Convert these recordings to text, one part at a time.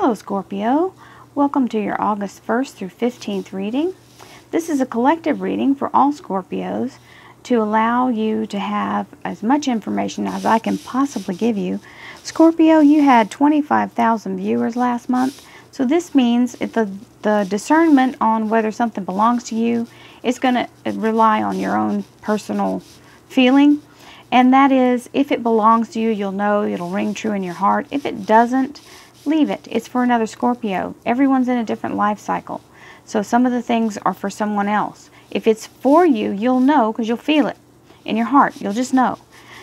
Hello Scorpio, welcome to your August 1st through 15th reading. This is a collective reading for all Scorpios to allow you to have as much information as I can possibly give you. Scorpio, you had 25,000 viewers last month, so this means the discernment on whether something belongs to you is going to rely on your own personal feeling. And that is, if it belongs to you, you'll know, it'll ring true in your heart. If it doesn't, leave it. It's for another Scorpio. Everyone's in a different life cycle. So some of the things are for someone else. If it's for you, you'll know because you'll feel it in your heart. You'll just know.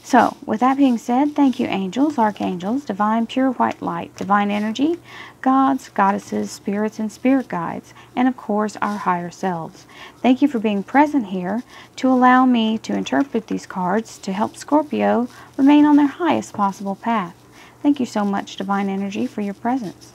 So with that being said, thank you angels, archangels, divine pure white light, divine energy, gods, goddesses, spirits, and spirit guides, and of course our higher selves. Thank you for being present here to allow me to interpret these cards to help Scorpio remain on their highest possible path. Thank you so much, divine energy, for your presence.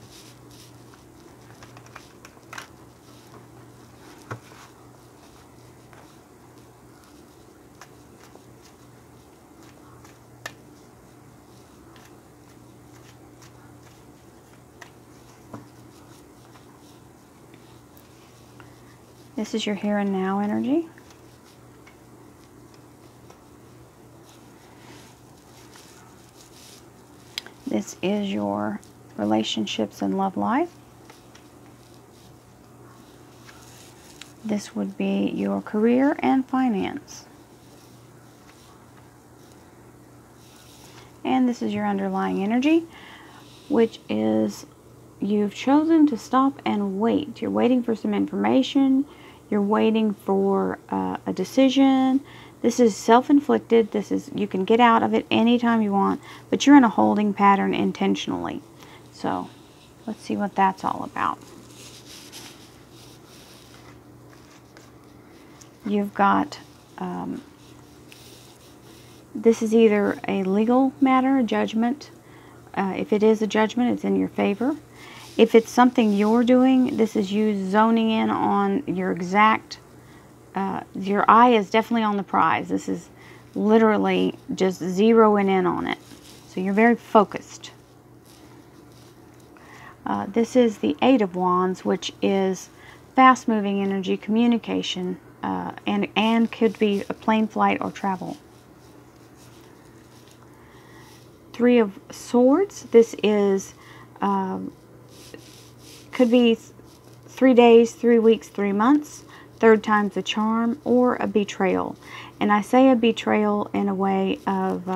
This is your here and now energy. This is your relationships and love life. This would be your career and finance. And this is your underlying energy, which is you've chosen to stop and wait. You're waiting for some information. You're waiting for a decision. This is self-inflicted. This is, you can get out of it anytime you want, but you're in a holding pattern intentionally. So let's see what that's all about. You've got, this is either a legal matter, a judgment. If it is a judgment, it's in your favor. If it's something you're doing, this is you zoning in on your exact, your eye is definitely on the prize. This is literally just zeroing in on it. So you're very focused. This is the Eight of Wands, which is fast-moving energy, communication, and could be a plane flight or travel. Three of Swords. This is could be 3 days, 3 weeks, 3 months. Third time's a charm, or a betrayal. And I say a betrayal in a way of,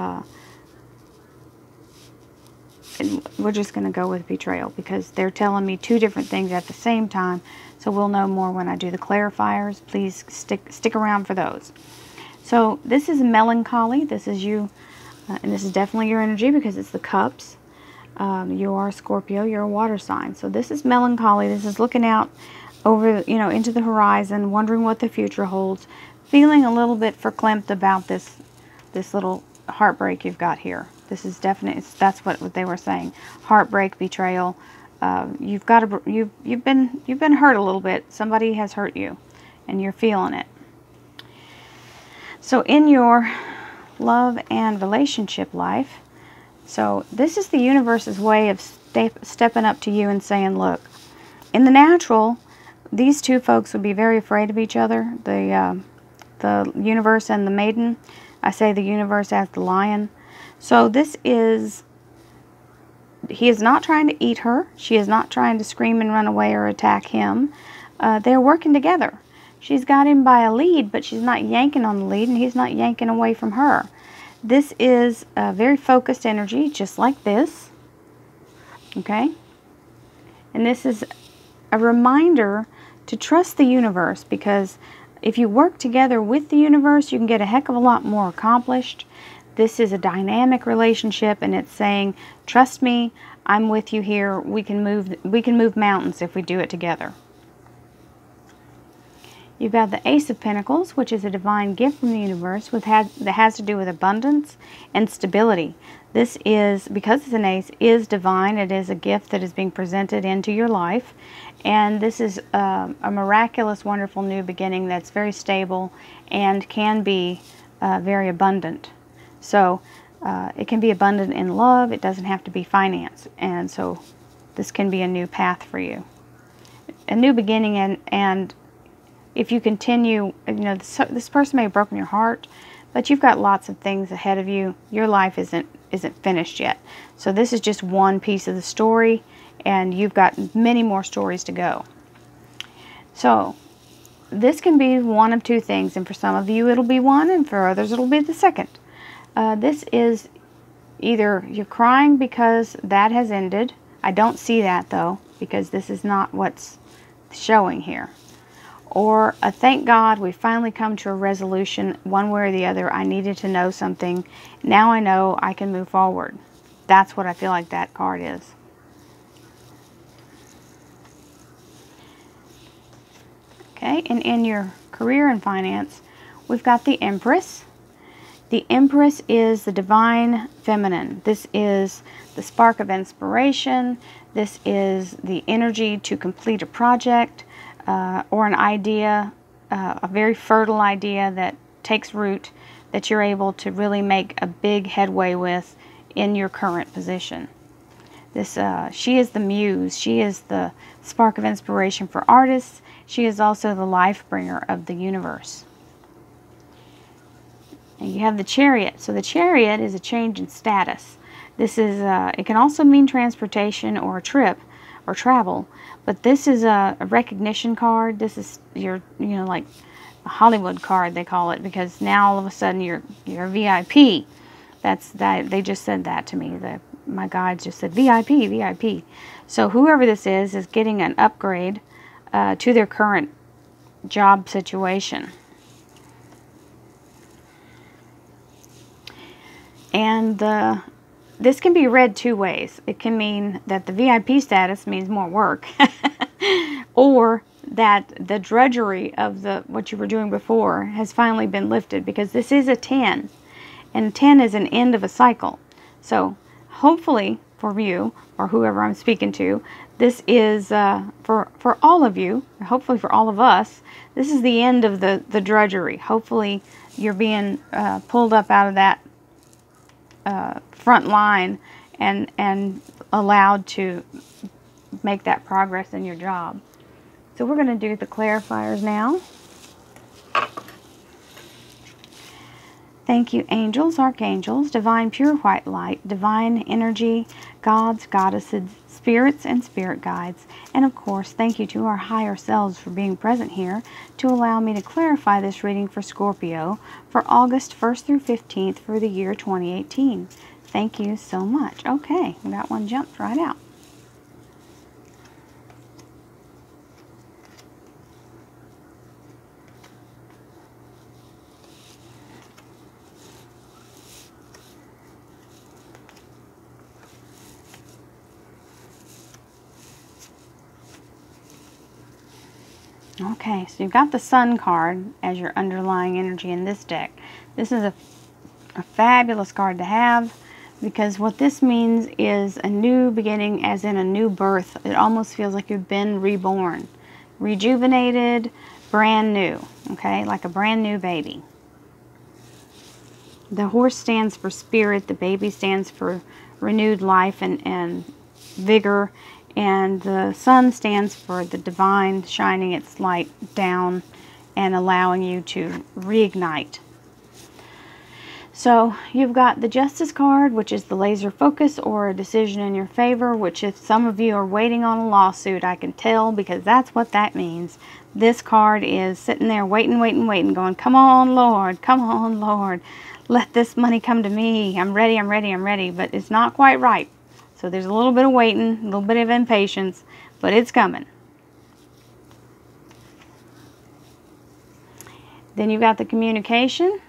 and we're just going to go with betrayal because they're telling me two different things at the same time. So we'll know more when I do the clarifiers. Please stick around for those. So this is melancholy. This is you, and this is definitely your energy because it's the cups. You are a Scorpio, you're a water sign. So this is melancholy. This is looking out over, you know, into the horizon, wondering what the future holds, feeling a little bit verklempt about this little heartbreak you've got here. This is definite. That's what they were saying. Heartbreak, betrayal. You've got to, you've been hurt a little bit. Somebody has hurt you, and you're feeling it. So in your love and relationship life, so this is the universe's way of stepping up to you and saying, look, in the natural, these two folks would be very afraid of each other, the universe and the maiden. I say the universe as the lion. So this is, he is not trying to eat her. She is not trying to scream and run away or attack him. They're working together. She's got him by a lead, but she's not yanking on the lead, and he's not yanking away from her. This is a very focused energy, just like this. Okay? And this is a reminder to trust the universe, because if you work together with the universe, you can get a heck of a lot more accomplished. This is a dynamic relationship, and it's saying, trust me, I'm with you here. We can move mountains if we do it together. You've got the Ace of Pentacles, which is a divine gift from the universe that has to do with abundance and stability. This is, because it's an ace, is divine. It is a gift that is being presented into your life. And this is a miraculous, wonderful new beginning that's very stable and can be very abundant. So it can be abundant in love. It doesn't have to be finance. And so this can be a new path for you. A new beginning, and if you continue, you know, this person may have broken your heart, but you've got lots of things ahead of you. Your life isn't finished yet. So this is just one piece of the story, and you've got many more stories to go. So this can be one of two things, and for some of you it'll be one, and for others it'll be the second. This is either you're crying because that has ended. I don't see that though, because this is not what's showing here. Or a thank God we finally come to a resolution one way or the other. I needed to know something. Now I know I can move forward. That's what I feel like that card is. Okay, and in your career and finance, we've got the Empress. The Empress is the divine feminine. This is the spark of inspiration. This is the energy to complete a project or an idea, a very fertile idea that takes root, that you're able to really make a big headway with in your current position. She is the muse. She is the spark of inspiration for artists. She is also the life bringer of the universe. And you have the Chariot. So the Chariot is a change in status. This is it can also mean transportation or a trip or travel, but this is a recognition card. This is your, you know, like a Hollywood card they call it, because now all of a sudden you're a VIP. They just said that to me. My guides just said VIP, VIP. So whoever this is getting an upgrade to their current job situation. And this can be read two ways. It can mean that the VIP status means more work, or that the drudgery of what you were doing before has finally been lifted, because this is a 10, and 10 is an end of a cycle. So hopefully for you, or whoever I'm speaking to, this is for all of you, hopefully for all of us, this is the end of the drudgery. Hopefully you're being pulled up out of that front line and allowed to make that progress in your job. So we're going to do the clarifiers now. Thank you, angels, archangels, divine pure white light, divine energy, gods, goddesses, spirits, and spirit guides. And of course, thank you to our higher selves for being present here to allow me to clarify this reading for Scorpio for August 1st through 15th for the year 2018. Thank you so much. Okay, that one jumped right out. Okay, so you've got the Sun card as your underlying energy in this deck. This is a fabulous card to have, because what this means is a new beginning, as in a new birth. It almost feels like you've been reborn, rejuvenated, brand new, okay, like a brand new baby. The horse stands for spirit, the baby stands for renewed life and vigor, and the sun stands for the divine shining its light down and allowing you to reignite. So you've got the Justice card, which is the laser focus or a decision in your favor, which if some of you are waiting on a lawsuit, I can tell, because that's what that means. This card is sitting there waiting, waiting, waiting, going, come on, Lord, come on, Lord. Let this money come to me. I'm ready, I'm ready, I'm ready. But it's not quite right. So there's a little bit of waiting, a little bit of impatience, but it's coming. Then you've got the communication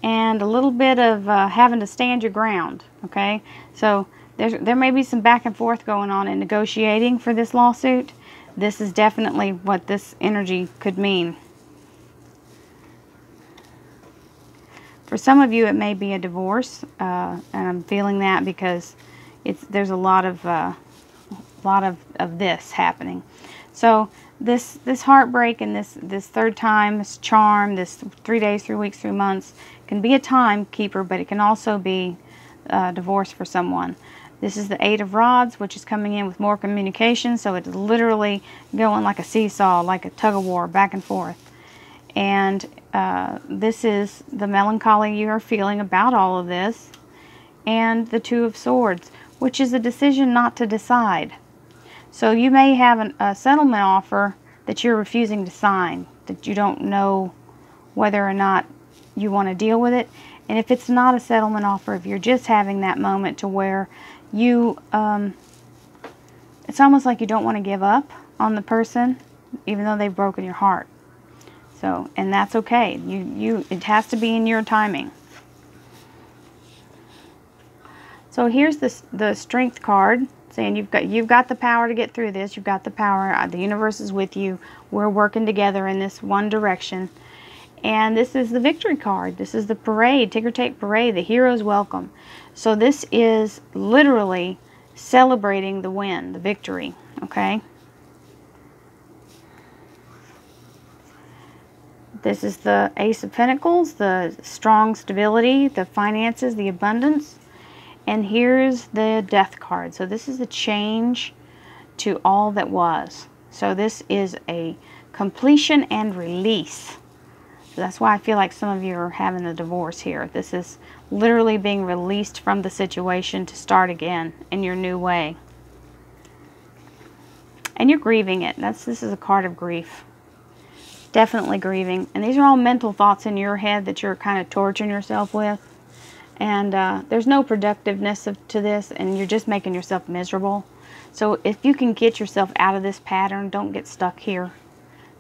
and a little bit of having to stand your ground, okay? So there may be some back and forth going on in negotiating for this lawsuit. This is definitely what this energy could mean. For some of you, it may be a divorce, and I'm feeling that because there's a lot of this happening. So this heartbreak and this third time, this charm, this 3 days, 3 weeks, 3 months can be a timekeeper, but it can also be divorce for someone. This is the Eight of Rods, which is coming in with more communication, so it's literally going like a seesaw, like a tug-of-war, back and forth. And this is the melancholy you are feeling about all of this. And the Two of Swords, which is a decision not to decide. So you may have a settlement offer that you're refusing to sign, that you don't know whether or not you want to deal with it. And if it's not a settlement offer, if you're just having that moment to where you, it's almost like you don't want to give up on the person, even though they've broken your heart. So, and that's okay. It has to be in your timing. So here's the Strength card, saying you've got the power to get through this. You've got the power. The universe is with you. We're working together in this one direction. And this is the Victory card. This is the parade, ticker tape parade, the hero's welcome. So this is literally celebrating the win, the victory, okay? This is the Ace of Pentacles, the strong stability, the finances, the abundance. And here's the Death card. So this is a change to all that was. So this is a completion and release. So that's why I feel like some of you are having a divorce here. This is literally being released from the situation to start again in your new way. And you're grieving it. This is a card of grief. Definitely grieving. And these are all mental thoughts in your head that you're kind of torturing yourself with. And there's no productiveness to this, and you're just making yourself miserable. So if you can get yourself out of this pattern, don't get stuck here.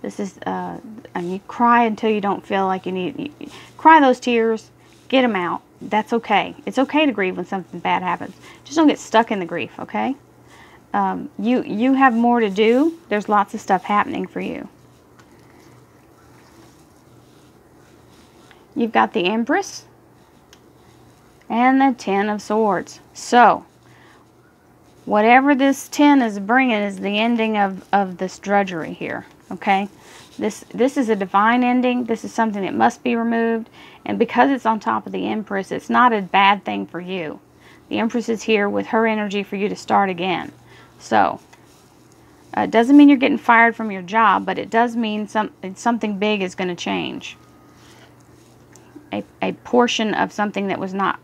This is, and you cry until you don't feel like you need, cry those tears, get them out. That's okay. It's okay to grieve when something bad happens. Just don't get stuck in the grief, okay? You have more to do. There's lots of stuff happening for you. You've got the Empress and the Ten of Swords. So, whatever this 10 is bringing is the ending of this drudgery here, okay? This is a divine ending. This is something that must be removed. And because it's on top of the Empress, it's not a bad thing for you. The Empress is here with her energy for you to start again. So, it doesn't mean you're getting fired from your job, but it does mean something big is going to change. A portion of something that was not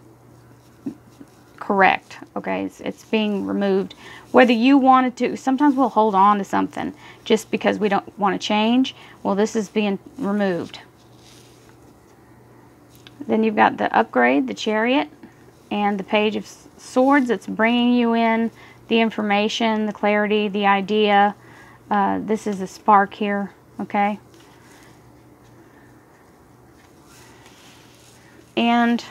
correct, okay? It's being removed. Whether you wanted to, sometimes we'll hold on to something just because we don't want to change. Well, this is being removed. Then you've got the Upgrade, the Chariot, and the Page of Swords. It's bringing you in the information, the clarity, the idea. This is a spark here, okay? And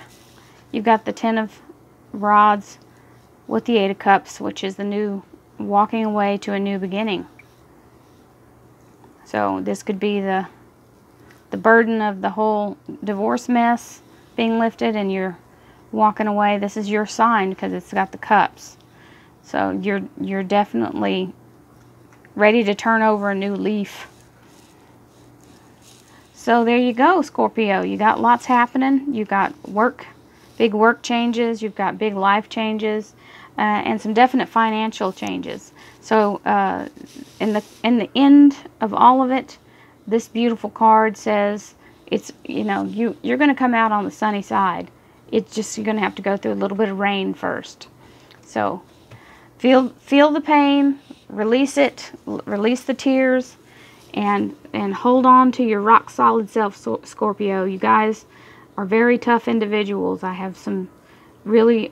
you've got the Ten of Rods with the Eight of Cups, which is the new walking away to a new beginning. So this could be the burden of the whole divorce mess being lifted, and you're walking away. This is your sign because it's got the cups. So you're definitely ready to turn over a new leaf. So there you go, Scorpio. You got lots happening. You got work, big work changes. You've got big life changes, and some definite financial changes. So in the end of all of it, this beautiful card says it's, you know, you're going to come out on the sunny side. It's just you're going to have to go through a little bit of rain first. So feel the pain, release it, release the tears. And hold on to your rock solid self, Scorpio. You guys are very tough individuals. I have some really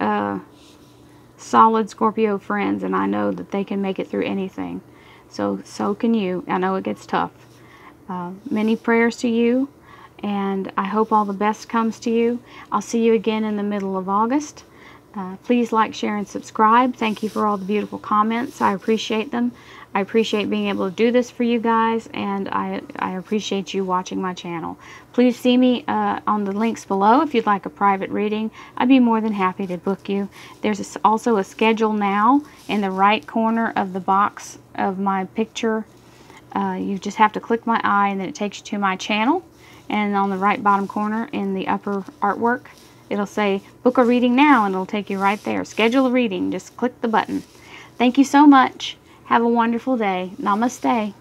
solid Scorpio friends, and I know that they can make it through anything. So can you. I know it gets tough. Many prayers to you, and I hope all the best comes to you. I'll see you again in the middle of August. Please like, share, and subscribe. Thank you for all the beautiful comments. I appreciate them. I appreciate being able to do this for you guys, and I appreciate you watching my channel. Please see me on the links below if you'd like a private reading. I'd be more than happy to book you. There's also a schedule now in the right corner of the box of my picture. You just have to click my eye, and then it takes you to my channel. And on the right bottom corner in the upper artwork, it'll say book a reading now, and it'll take you right there. Schedule a reading. Just click the button. Thank you so much. Have a wonderful day. Namaste.